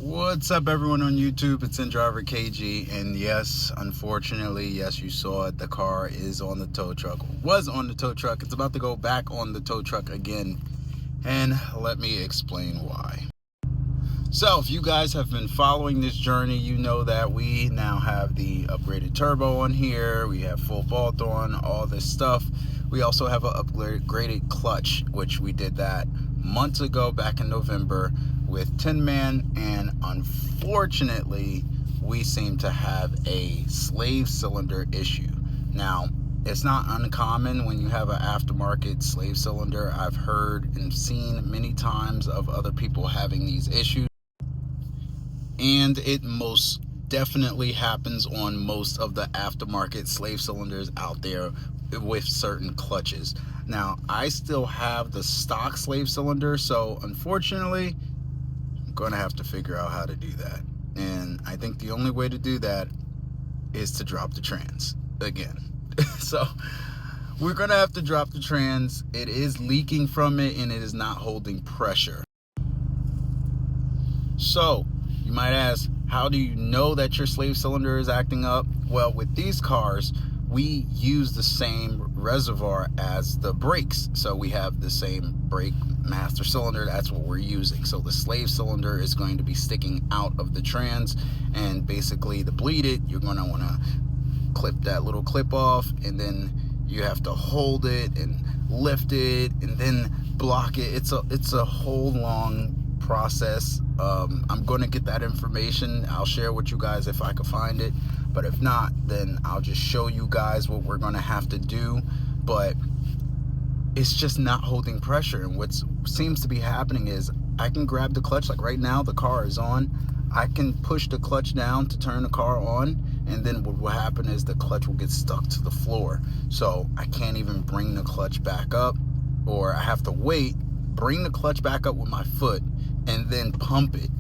What's up, everyone on YouTube? It's InDriver KG, and yes, unfortunately, yes, you saw it. The car is on the tow truck. Was on the tow truck. It's about to go back on the tow truck again, and let me explain why. So, if you guys have been following this journey, you know that we now have the upgraded turbo on here. We have full bolt on, all this stuff. We also have an upgraded clutch, which we did that months ago, back in November, with Tin Man, and unfortunately, we seem to have a slave cylinder issue. Now, it's not uncommon when you have an aftermarket slave cylinder. I've heard and seen many times of other people having these issues, and it most definitely happens on most of the aftermarket slave cylinders out there with certain clutches. Now, I still have the stock slave cylinder, so unfortunately, I'm going to have to figure out how to do that. And I think the only way to do that is to drop the trans again. So we're going to have to drop the trans. It is leaking from it, and it is not holding pressure. So you might ask, how do you know that your slave cylinder is acting up? Well, with these cars, we use the same reservoir as the brakes. So we have the same brake master cylinder. That's what we're using. So the slave cylinder is going to be sticking out of the trans, and basically to bleed it, you're going to want to clip that little clip off, and then you have to hold it and lift it and then block it. It's a whole long process. I'm going to get that information. I'll share with you guys if I can find it, but if not, then I'll just show you guys what we're going to have to do. But it's just not holding pressure, and what seems to be happening is I can grab the clutch. Like right now, the car is on. I can push the clutch down to turn the car on, and then what will happen is the clutch will get stuck to the floor. So I can't even bring the clutch back up, or I have to wait, bring the clutch back up with my foot, and then pump it.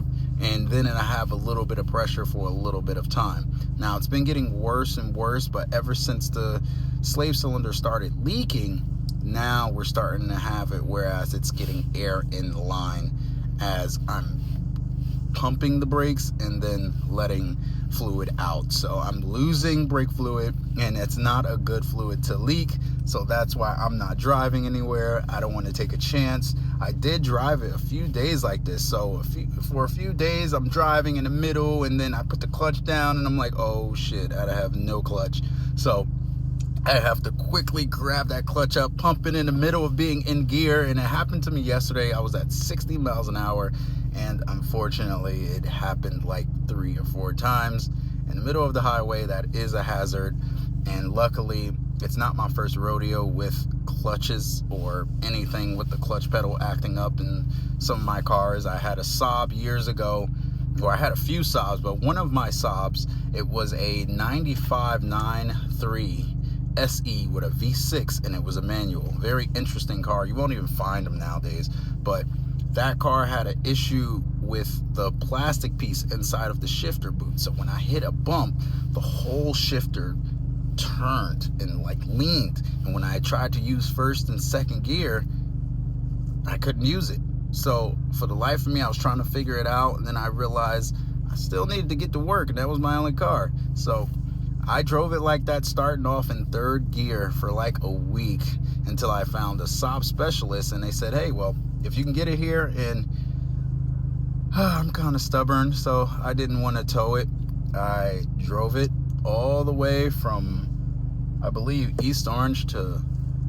And then I have a little bit of pressure for a little bit of time. Now, it's been getting worse and worse, but ever since the slave cylinder started leaking, now we're starting to have it, whereas it's getting air in line as I'm pumping the brakes and then letting fluid out. So I'm losing brake fluid, and it's not a good fluid to leak. So that's why I'm not driving anywhere. I don't want to take a chance. I did drive it a few days like this. So for a few days, I'm driving in the middle, and then I put the clutch down, and I'm like, oh shit, I have no clutch. So I have to quickly grab that clutch up, pump it in the middle of being in gear. And it happened to me yesterday. I was at 60 miles an hour, and unfortunately it happened like 3 or 4 times in the middle of the highway. That is a hazard, and luckily it's not my first rodeo with clutches or anything with the clutch pedal acting up in some of my cars. I had a Saab years ago, or I had a few Saabs, but one of my Saabs, it was a 9593 SE with a V6, and it was a manual. Very interesting car. You won't even find them nowadays, but that car had an issue with the plastic piece inside of the shifter boot. So when I hit a bump, the whole shifter turned and like leaned, and when I tried to use first and second gear, I couldn't use it. So for the life of me, I was trying to figure it out, and then I realized I still needed to get to work, and that was my only car. So I drove it like that, starting off in 3rd gear for like a week, until I found a Saab specialist, and they said, hey, well, if you can get it here, and I'm kind of stubborn, so I didn't want to tow it. I drove it all the way from, I believe, East Orange to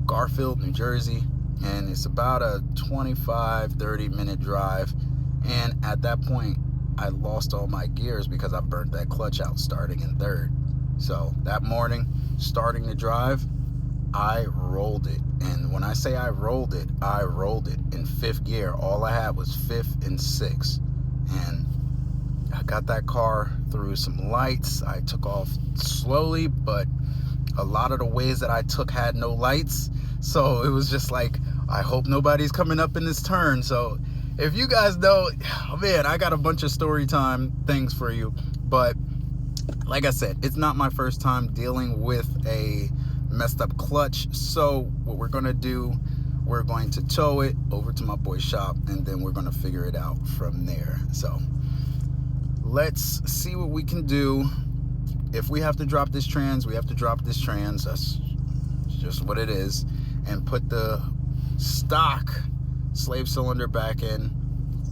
Garfield, New Jersey, and it's about a 25-30 minute drive. And at that point, I lost all my gears because I burnt that clutch out starting in 3rd. So that morning, starting the drive, I rolled it. And when I say I rolled it in 5th gear. All I had was 5th and 6th. And I got that car through some lights. I took off slowly, but a lot of the ways that I took had no lights. So it was just like, I hope nobody's coming up in this turn. So if you guys know, oh man, I got a bunch of story time things for you. But like I said, it's not my first time dealing with a messed up clutch. So what we're gonna do, we're going to tow it over to my boy's shop, and then we're gonna figure it out from there. So let's see what we can do. If we have to drop this trans, we have to drop this trans. That's just what it is. And put the stock slave cylinder back in.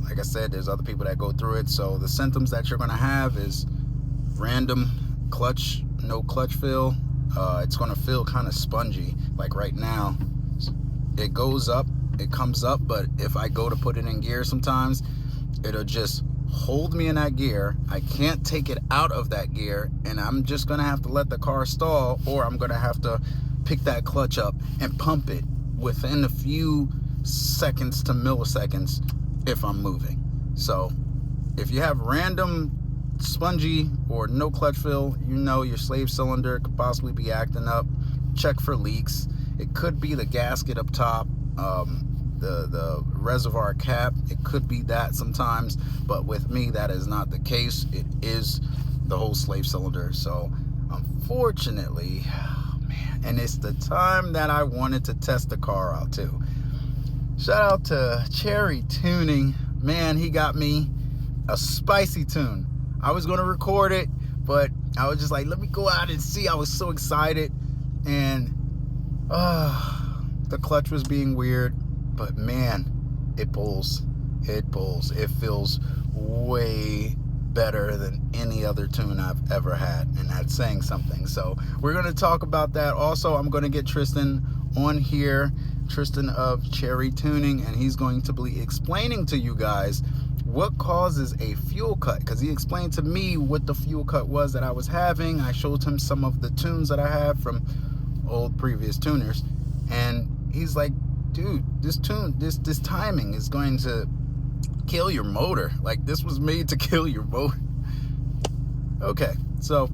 Like I said, there's other people that go through it. So the symptoms that you're going to have is random clutch, no clutch feel. It's going to feel kind of spongy. Like right now, it goes up, it comes up, but if I go to put it in gear sometimes, it'll just hold me in that gear. I can't take it out of that gear, and I'm just going to have to let the car stall, or I'm going to have to pick that clutch up and pump it within a few seconds to milliseconds if I'm moving. So if you have random spongy or no clutch feel, you know your slave cylinder could possibly be acting up. Check for leaks. It could be the gasket up top, the reservoir cap. It could be that sometimes, but with me that is not the case. It is the whole slave cylinder. So unfortunately, man, and it's the time that I wanted to test the car out too. Shout out to Cherry Tuning. Man, he got me a spicy tune. I was going to record it, but I was just like, let me go out and see. I was so excited. And the clutch was being weird, but man, it pulls. It pulls. It feels way better than any other tune I've ever had, and that's saying something. So we're going to talk about that. Also, I'm going to get Tristan on here, Tristan of Cherry Tuning, and he's going to be explaining to you guys what causes a fuel cut, because he explained to me what the fuel cut was that I was having. I showed him some of the tunes that I have from old previous tuners, and he's like, dude, this timing is going to kill your motor. Like, this was made to kill your motor. Okay, so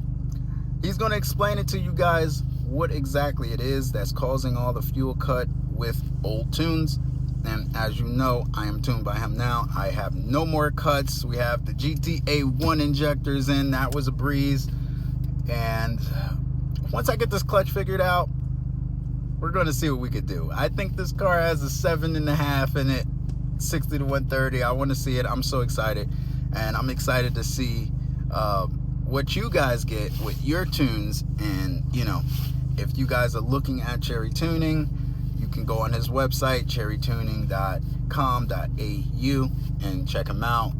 he's going to explain it to you guys what exactly it is that's causing all the fuel cut with old tunes. And as you know, I am tuned by him now. I have no more cuts. We have the GTA1 injectors in. That was a breeze. And once I get this clutch figured out, we're going to see what we could do. I think this car has a 7.5 in it, 60 to 130. I want to see it. I'm so excited. And I'm excited to see what you guys get with your tunes. And, you know, if you guys are looking at Cherry Tuning, you can go on his website, cherrytuning.com.au, and check him out.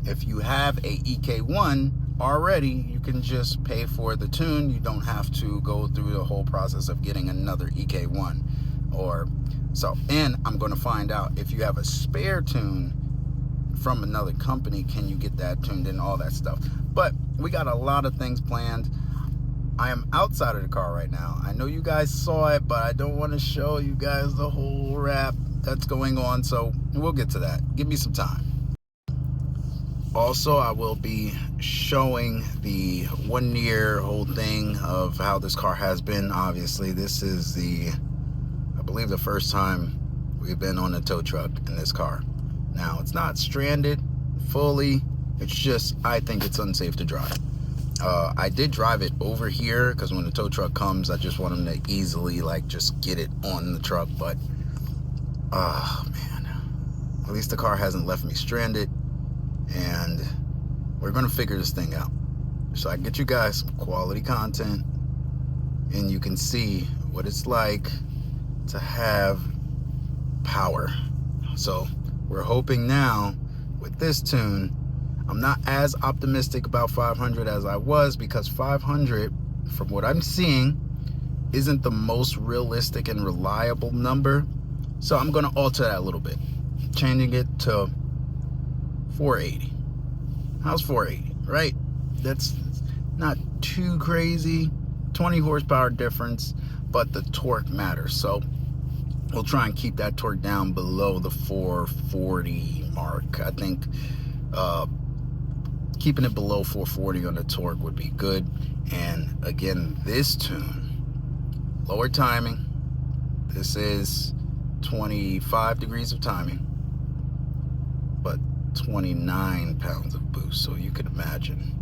If you have a EK1 already, you can just pay for the tune. You don't have to go through the whole process of getting another EK1 or so. And I'm going to find out if you have a spare tune from another company, can you get that tuned in, all that stuff. But we got a lot of things planned. I am outside of the car right now. I know you guys saw it, but I don't want to show you guys the whole wrap that's going on, so we'll get to that. Give me some time. Also, I will be showing the 1 year whole thing of how this car has been. Obviously, this is I believe the first time we've been on a tow truck in this car. Now, it's not stranded fully. It's just, I think it's unsafe to drive. I did drive it over here because when the tow truck comes, I just want them to easily just get it on the truck. But man, at least the car hasn't left me stranded, and we're gonna figure this thing out so I can get you guys some quality content and you can see what it's like to have power. So we're hoping now with this tune, I'm not as optimistic about 500 as I was, because 500, from what I'm seeing, isn't the most realistic and reliable number. So I'm going to alter that a little bit, changing it to 480. How's 480, right? That's not too crazy. 20 horsepower difference, but the torque matters. So we'll try and keep that torque down below the 440 mark. I think keeping it below 440 on the torque would be good. And again, this tune, lower timing. This is 25 degrees of timing, but 29 pounds of boost. So you could imagine.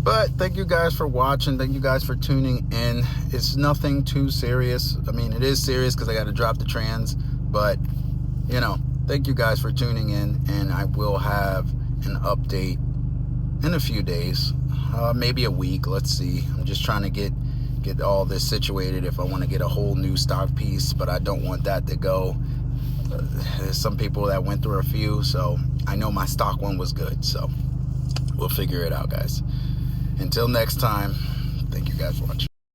But thank you guys for watching. Thank you guys for tuning in. It's nothing too serious. I mean, it is serious because I got to drop the trans, but you know, thank you guys for tuning in, and I will have an update in a few days, maybe a week. Let's see. I'm just trying to get all this situated if I want to get a whole new stock piece, but I don't want that to go. There's some people that went through a few, so I know my stock one was good, so we'll figure it out, guys. Until next time, thank you guys for watching.